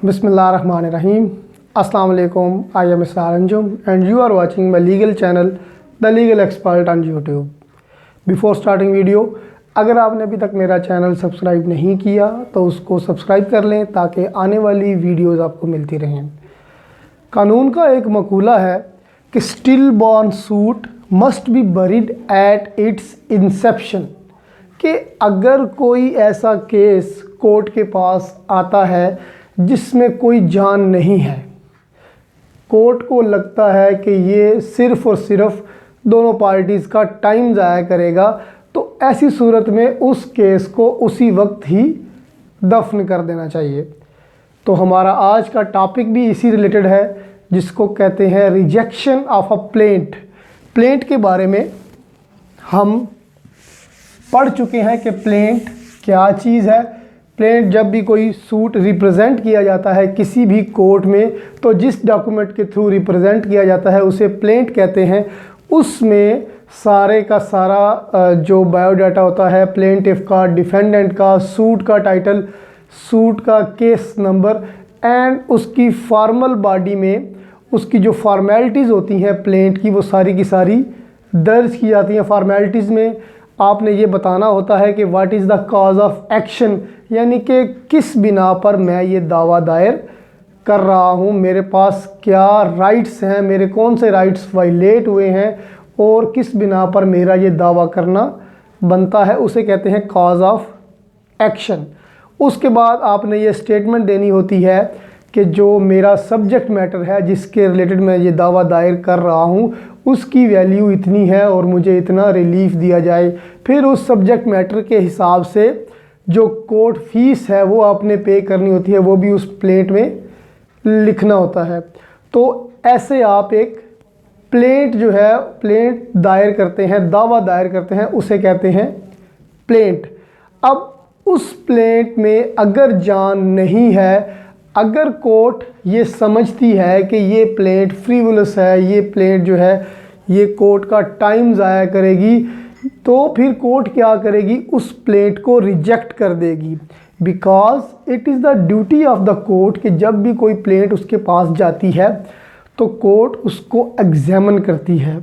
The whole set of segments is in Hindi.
Bismillahirrahmanirrahim. Assalamu alaikum. I am Mr. Anjum and you are watching my legal channel The Legal Expert on YouTube. Before starting video, अगर आपने अभी तक मेरा चैनल सब्सक्राइब नहीं किया तो उसको सब्सक्राइब कर लें ताकि आने वाली वीडियोस आपको मिलती रहें। कानून का एक मकूला है कि still born suit must be buried at its inception, कि अगर कोई ऐसा केस कोर्ट के पास आता है जिसमें कोई जान नहीं है, कोर्ट को लगता है कि ये सिर्फ़ और सिर्फ दोनों पार्टीज़ का टाइम ज़ाया करेगा, तो ऐसी सूरत में उस केस को उसी वक्त ही दफन कर देना चाहिए। तो हमारा आज का टॉपिक भी इसी रिलेटेड है, जिसको कहते हैं rejection of a plaint. Plaint के बारे में हम पढ़ चुके हैं कि प्लेंट क्या चीज़ है। प्लेंट जब भी कोई सूट रिप्रेजेंट किया जाता है किसी भी कोर्ट में, तो जिस डॉक्यूमेंट के थ्रू रिप्रेजेंट किया जाता है उसे प्लेंट कहते हैं। उसमें सारे का सारा जो बायोडाटा होता है प्लेंटिफ का, डिफेंडेंट का, सूट का टाइटल, सूट का केस नंबर एंड उसकी फॉर्मल बॉडी में उसकी जो फॉर्मेलिटीज़ होती हैं प्लेंट की, वो सारी की सारी दर्ज की जाती हैं। फॉर्मेलिटीज़ में आपने ये बताना होता है कि what is the cause of action, यानी कि किस बिना पर मैं ये दावा दायर कर रहा हूँ, मेरे पास क्या राइट्स हैं, मेरे कौन से राइट्स वायलेट हुए हैं और किस बिना पर मेरा ये दावा करना बनता है, उसे कहते हैं कॉज ऑफ एक्शन। उसके बाद आपने ये स्टेटमेंट देनी होती है कि जो मेरा सब्जेक्ट मैटर है जिसके रिलेटेड मैं ये दावा दायर कर रहा हूँ उसकी वैल्यू इतनी है और मुझे इतना रिलीफ दिया जाए। फिर उस सब्जेक्ट मैटर के हिसाब से जो कोर्ट फीस है वो आपने पे करनी होती है, वो भी उस प्लेंट में लिखना होता है। तो ऐसे आप एक प्लेंट जो है प्लेंट दायर करते हैं, दावा दायर करते हैं, उसे कहते हैं प्लेंट। अब उस प्लेंट में अगर जान नहीं है, अगर कोर्ट ये समझती है कि ये प्लेंट फ्रीवुलस है, ये प्लेंट जो है ये कोर्ट का टाइम ज़ाया करेगी, तो फिर कोर्ट क्या करेगी, उस प्लेंट को रिजेक्ट कर देगी। Because it is the duty of the court कि जब भी कोई प्लेंट उसके पास जाती है तो कोर्ट उसको एग्जामिन करती है।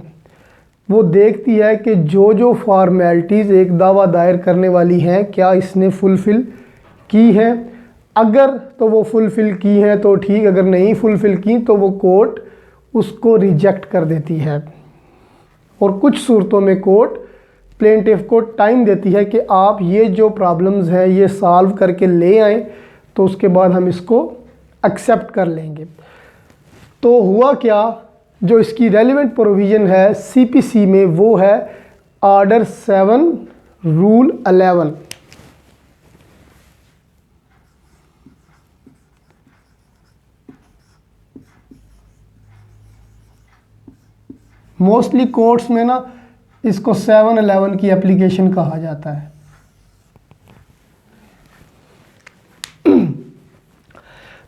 वो देखती है कि जो जो फॉर्मेलिटीज़ एक दावा दायर करने वाली हैं क्या इसने फुलफ़िल की हैं। अगर तो वो फुलफ़िल की हैं तो ठीक, अगर नहीं फुलफ़िल की तो वो कोर्ट उसको रिजेक्ट कर देती है। और कुछ सूरतों में कोर्ट प्लेंटिफ को टाइम देती है कि आप ये जो प्रॉब्लम्स हैं ये सॉल्व करके ले आएँ, तो उसके बाद हम इसको एक्सेप्ट कर लेंगे। तो हुआ क्या, जो इसकी रेलिवेंट प्रोविज़न है सीपीसी में वो है ऑर्डर 7 रूल 11। मोस्टली कोर्ट्स में ना इसको 711 की एप्लीकेशन कहा जाता है।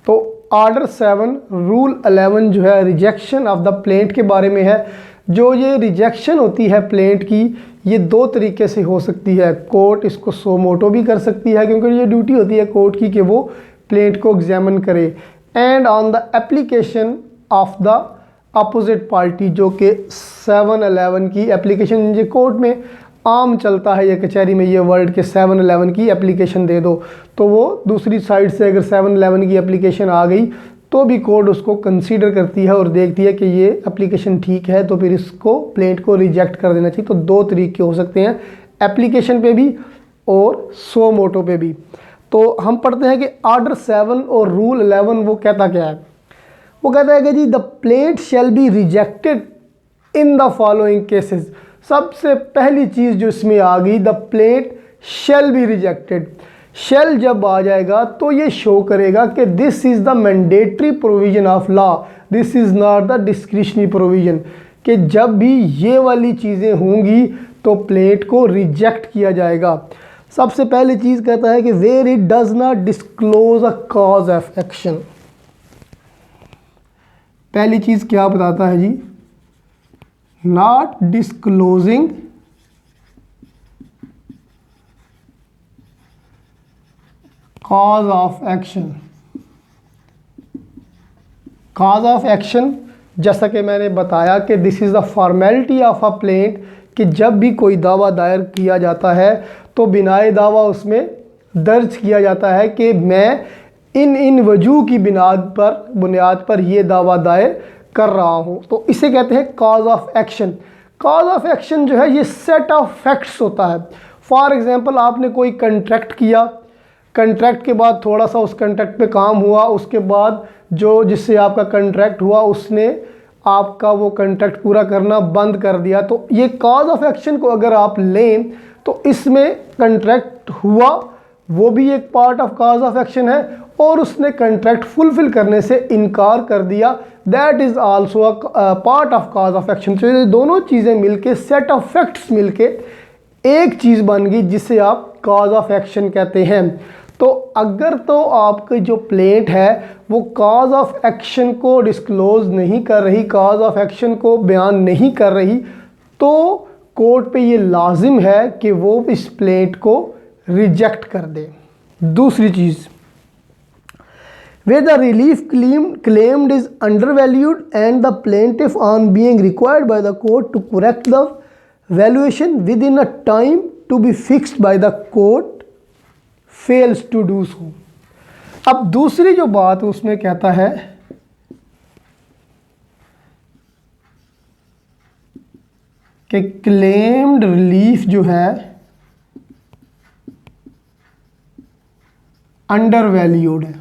तो ऑर्डर 7 रूल 11 जो है रिजेक्शन ऑफ द प्लेंट के बारे में है। जो ये रिजेक्शन होती है प्लेंट की, ये दो तरीके से हो सकती है। कोर्ट इसको सो मोटो भी कर सकती है क्योंकि ये ड्यूटी होती है कोर्ट की कि वो प्लेंट को एग्जामिन करे, and on the application of the opposite party, जो कि 711 की एप्लीकेशन। ये कोर्ट में आम चलता है, ये कचहरी में ये वर्ड के 711 की एप्लीकेशन दे दो, तो वो दूसरी साइड से अगर 711 की एप्लीकेशन आ गई तो भी कोर्ट उसको कंसीडर करती है और देखती है कि ये एप्लीकेशन ठीक है, तो फिर इसको प्लेंट को रिजेक्ट कर देना चाहिए। तो दो तरीके हो सकते हैं, एप्लीकेशन पे भी और सो मोटो पे भी। तो हम पढ़ते हैं कि ऑर्डर 7 और रूल 11 वो कहता क्या है। वो कहता है कि जी the plaint shall be rejected in the following cases. सबसे पहली चीज़ जो इसमें आ गई, the plaint shall be rejected. Shall जब आ जाएगा तो ये शो करेगा कि this is the mandatory provision of law, this is not the discretionary provision, कि जब भी ये वाली चीज़ें होंगी तो प्लेंट को रिजेक्ट किया जाएगा। सबसे पहली चीज़ कहता है कि where it does not disclose a cause of action. पहली चीज़ क्या बताता है जी, not disclosing cause of action. Cause of action, जैसा कि मैंने बताया कि this is the formality of a plaint, कि जब भी कोई दावा दायर किया जाता है तो बिनाए दावा उसमें दर्ज किया जाता है कि मैं इन वजूह की बुनियाद पर ये दावा दायर कर रहा हूँ। तो इसे कहते हैं cause of action. Cause of action जो है ये सेट ऑफ फैक्ट्स होता है। फॉर एग्जांपल आपने कोई कंट्रैक्ट किया, कंट्रैक्ट के बाद थोड़ा सा उस कंट्रैक्ट पे काम हुआ, उसके बाद जो जिससे आपका कंट्रैक्ट हुआ उसने आपका वो कंट्रैक्ट पूरा करना बंद कर दिया। तो ये कॉज ऑफ एक्शन को अगर आप लें तो इसमें कंट्रैक्ट हुआ वो भी एक part of cause of action है, और उसने कंट्रैक्ट फुलफिल करने से इनकार कर दिया, that is also a part of cause of action. तो ये दोनों चीज़ें मिलके, सेट ऑफ फैक्ट्स मिलके एक चीज़ बन गई जिसे आप कॉज ऑफ एक्शन कहते हैं। तो अगर तो आपकी जो प्लेंट है वो कॉज ऑफ एक्शन को डिस्क्लोज नहीं कर रही, कॉज ऑफ एक्शन को बयान नहीं कर रही, तो कोर्ट पे ये लाजिम है कि वो इस प्लेंट को रिजेक्ट कर दे। दूसरी चीज़, where the relief claimed is undervalued and the plaintiff on being required by the court to correct the valuation within a time to be fixed by the court fails to do so। अब दूसरी जो बात उसमें कहता है कि क्लेम्ड रिलीफ जो है अंडरवैल्यूड है,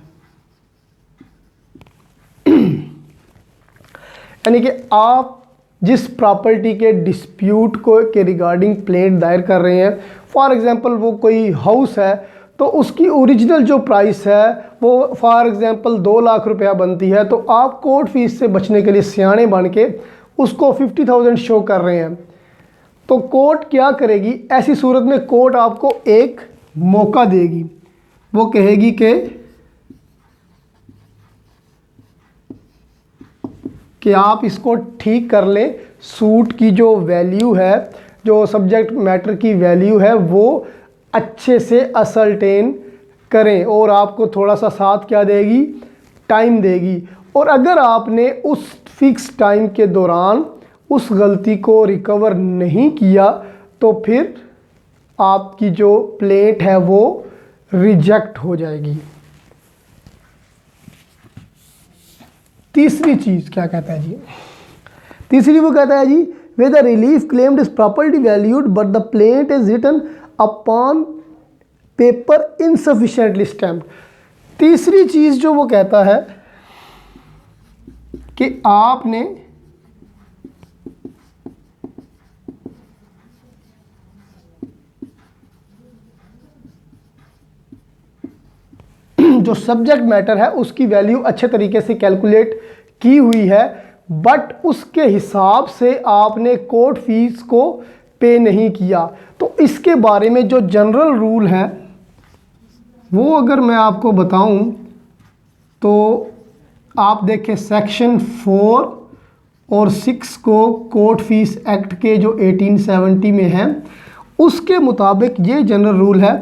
यानी कि आप जिस प्रॉपर्टी के डिस्प्यूट को के रिगार्डिंग प्लेंट दायर कर रहे हैं, फॉर एग्जांपल वो कोई हाउस है तो उसकी ओरिजिनल जो प्राइस है वो फॉर एग्जांपल 2 लाख रुपया बनती है, तो आप कोर्ट फीस से बचने के लिए सियाने बन के उसको 50,000 शो कर रहे हैं। तो कोर्ट क्या करेगी ऐसी सूरत में? कोर्ट आपको एक मौका देगी, वो कहेगी कि आप इसको ठीक कर लें, सूट की जो वैल्यू है, जो सब्जेक्ट मैटर की वैल्यू है, वो अच्छे से असरटेन करें, और आपको थोड़ा सा साथ क्या देगी, टाइम देगी। और अगर आपने उस फिक्स टाइम के दौरान उस गलती को रिकवर नहीं किया तो फिर आपकी जो प्लेंट है वो रिजेक्ट हो जाएगी। तीसरी चीज़ क्या कहता है जी? तीसरी वो कहता है जी, where the relief claimed is properly valued but the plaint is written upon paper insufficiently stamped. तीसरी चीज़ जो वो कहता है कि आपने जो सब्जेक्ट मैटर है उसकी वैल्यू अच्छे तरीके से कैलकुलेट की हुई है, बट उसके हिसाब से आपने कोर्ट फीस को पे नहीं किया। तो इसके बारे में जो जनरल रूल है वो अगर मैं आपको बताऊं तो आप देखें सेक्शन 4 और 6 को कोर्ट फीस एक्ट के जो 1870 में है, उसके मुताबिक ये जनरल रूल है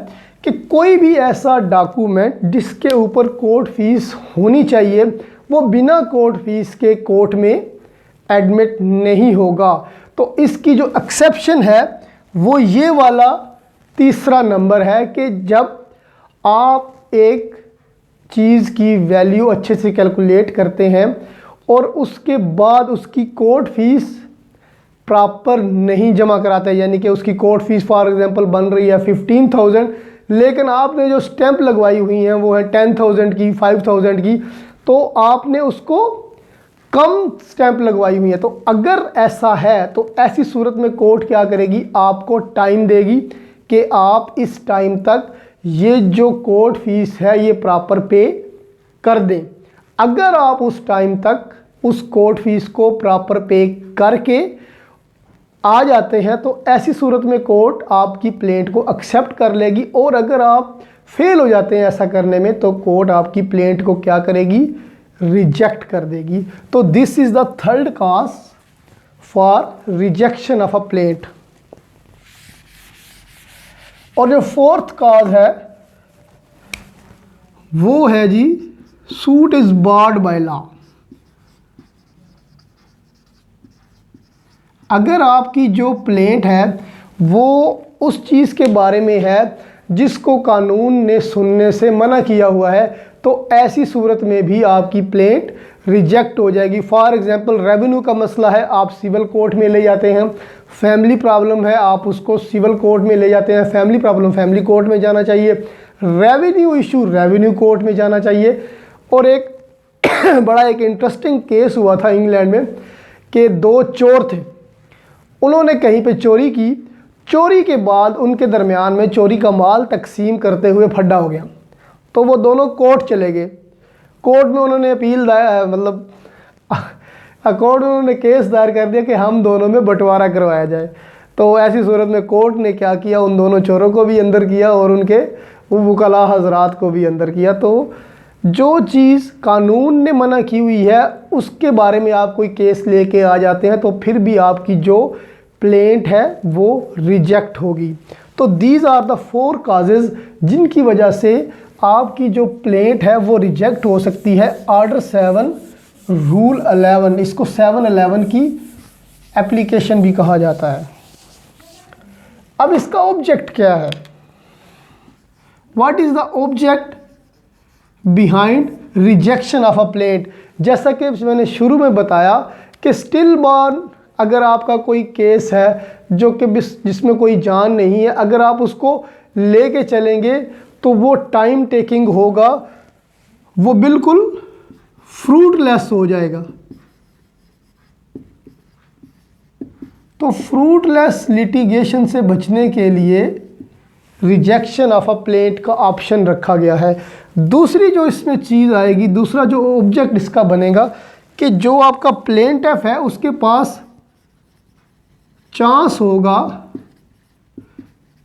कि कोई भी ऐसा डॉक्यूमेंट जिसके ऊपर कोर्ट फीस होनी चाहिए वो बिना कोर्ट फीस के कोर्ट में एडमिट नहीं होगा। तो इसकी जो एक्सेप्शन है वो ये वाला तीसरा नंबर है कि जब आप एक चीज़ की वैल्यू अच्छे से कैलकुलेट करते हैं और उसके बाद उसकी कोर्ट फीस प्रॉपर नहीं जमा कराते, यानी कि उसकी कोर्ट फीस फॉर एग्जांपल बन रही है 15,000, लेकिन आपने जो स्टैंप लगवाई हुई हैं वो है 10,000 की, 5,000 की, तो आपने उसको कम स्टैंप लगवाई हुई है। तो अगर ऐसा है तो ऐसी सूरत में कोर्ट क्या करेगी, आपको टाइम देगी कि आप इस टाइम तक ये जो कोर्ट फीस है ये प्रॉपर पे कर दें। अगर आप उस टाइम तक उस कोर्ट फीस को प्रॉपर पे करके आ जाते हैं तो ऐसी सूरत में कोर्ट आपकी प्लेंट को एक्सेप्ट कर लेगी, और अगर आप फेल हो जाते हैं ऐसा करने में तो कोर्ट आपकी प्लेंट को क्या करेगी, रिजेक्ट कर देगी। तो this is the third cause for rejection of a plaint. और जो फोर्थ कॉज है वो है जी, suit is barred by law. अगर आपकी जो प्लेंट है वो उस चीज़ के बारे में है जिसको कानून ने सुनने से मना किया हुआ है, तो ऐसी सूरत में भी आपकी प्लेंट रिजेक्ट हो जाएगी। फॉर एग्जांपल रेवेन्यू का मसला है, आप सिविल कोर्ट में ले जाते हैं। फैमिली प्रॉब्लम है, आप उसको सिविल कोर्ट में ले जाते हैं। फैमिली प्रॉब्लम फैमिली कोर्ट में जाना चाहिए। रेवेन्यू इशू रेवेन्यू कोर्ट में जाना चाहिए। और एक बड़ा एक इंटरेस्टिंग केस हुआ था इंग्लैंड में कि दो चोर थे, उन्होंने कहीं पे चोरी की। चोरी के बाद उनके दरमियान में चोरी का माल तकसीम करते हुए फड्डा हो गया, तो वो दोनों कोर्ट चले गए। कोर्ट में उन्होंने अपील मतलब कोर्ट में उन्होंने केस दायर कर दिया कि हम दोनों में बंटवारा करवाया जाए। तो ऐसी सूरत में कोर्ट ने क्या किया, उन दोनों चोरों को भी अंदर किया और उनके वकला हजरात को भी अंदर किया। तो जो चीज़ कानून ने मना की हुई है उसके बारे में आप कोई केस लेके आ जाते हैं, तो फिर भी आपकी जो प्लेंट है वो रिजेक्ट होगी। तो दीज आर द 4 काजेज़ जिनकी वजह से आपकी जो प्लेंट है वो रिजेक्ट हो सकती है। ऑर्डर 7 रूल 11, इसको 711 की एप्लीकेशन भी कहा जाता है। अब इसका ऑब्जेक्ट क्या है? What is the object behind rejection of a plaint? जैसा कि मैंने शुरू में बताया कि स्टिल बॉर्न, अगर आपका कोई केस है जो कि जिसमें कोई जान नहीं है, अगर आप उसको लेके चलेंगे तो वो टाइम टेकिंग होगा, वो बिल्कुल फ्रूटलेस हो जाएगा। तो फ्रूटलेस लिटिगेशन से बचने के लिए रिजेक्शन ऑफ अ प्लेंट का ऑप्शन रखा गया है। दूसरी जो इसमें चीज़ आएगी, दूसरा जो ऑब्जेक्ट इसका बनेगा कि जो आपका प्लेंटिफ है उसके पास चांस होगा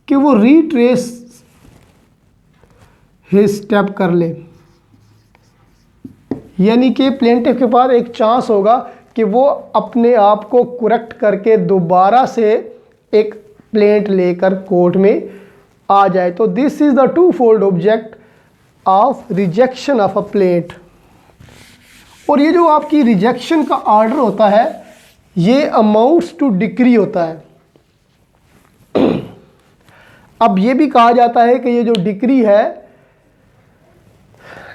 कि वो रीट्रेस हिज स्टेप कर ले, यानी कि प्लेंटिफ के पास एक चांस होगा कि वो अपने आप को करेक्ट करके दोबारा से एक प्लेंट लेकर कोर्ट में आ जाए। तो this is the 2-fold object of rejection of a plaint. और ये जो आपकी रिजेक्शन का ऑर्डर होता है ये अमाउंट्स टू डिक्री होता है। अब ये भी कहा जाता है कि ये जो डिक्री है,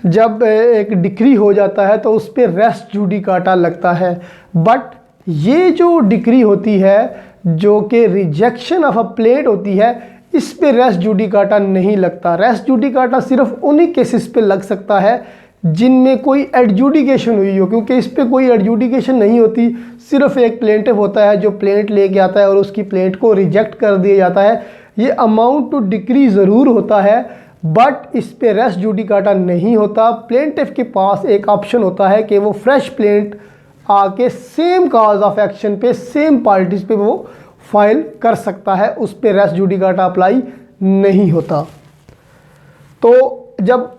जब एक डिक्री हो जाता है तो उस पर रेस्ट जुडिकाटा लगता है। बट ये जो डिक्री होती है जो कि रिजेक्शन ऑफ अ प्लेंट होती है, इस पे रेस्ट जुडिकाटा नहीं लगता। रेस्ट जुडिकाटा सिर्फ उन्हीं केसेस पे लग सकता है जिनमें कोई एडजुडिकेशन हुई हो, क्योंकि इस पे कोई एडजुडिकेशन नहीं होती। सिर्फ एक प्लेंटिफ होता है जो प्लेंट लेके आता है और उसकी प्लेंट को रिजेक्ट कर दिया जाता है। ये अमाउंट टू डिक्री ज़रूर होता है बट इस पे रेस्ट जुडिकाटा नहीं होता। प्लेंटिफ के पास एक ऑप्शन होता है कि वो फ्रेश प्लेंट आके सेम काज ऑफ एक्शन पे सेम पार्टीज पे वो फाइल कर सकता है, उस पे रेस्ट जुडिकाटा अप्लाई नहीं होता। तो जब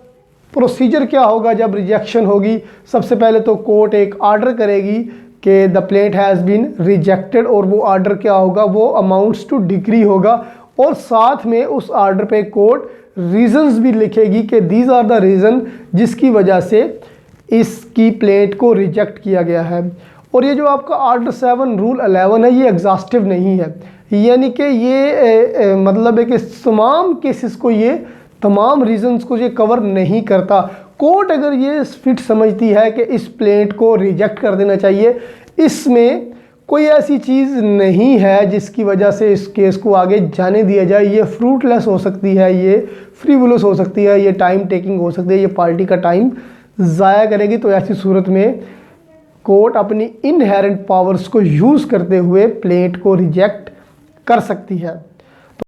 प्रोसीजर क्या होगा, जब रिजेक्शन होगी, सबसे पहले तो कोर्ट एक ऑर्डर करेगी कि the plant has been rejected, और वो ऑर्डर क्या होगा, वो अमाउंट्स टू डिक्री होगा। और साथ में उस ऑर्डर पे कोर्ट रीजंस भी लिखेगी कि दीज आर द रीज़न जिसकी वजह से इसकी प्लेंट को रिजेक्ट किया गया है। और ये जो आपका ऑर्डर 7 रूल 11 है ये एग्जॉस्टिव नहीं है, यानी कि ये मतलब है कि तमाम केसेस को, ये तमाम रीजंस को ये कवर नहीं करता। कोर्ट अगर ये फिट समझती है कि इस प्लेंट को रिजेक्ट कर देना चाहिए, इसमें कोई ऐसी चीज़ नहीं है जिसकी वजह से इस केस को आगे जाने दिया जाए, ये फ्रूटलेस हो सकती है, ये फ्रीवुलस हो सकती है, ये टाइम टेकिंग हो सकती है, ये पार्टी का टाइम ज़ाया करेगी, तो ऐसी सूरत में कोर्ट अपनी इनहेरेंट पावर्स को यूज़ करते हुए प्लेंट को रिजेक्ट कर सकती है।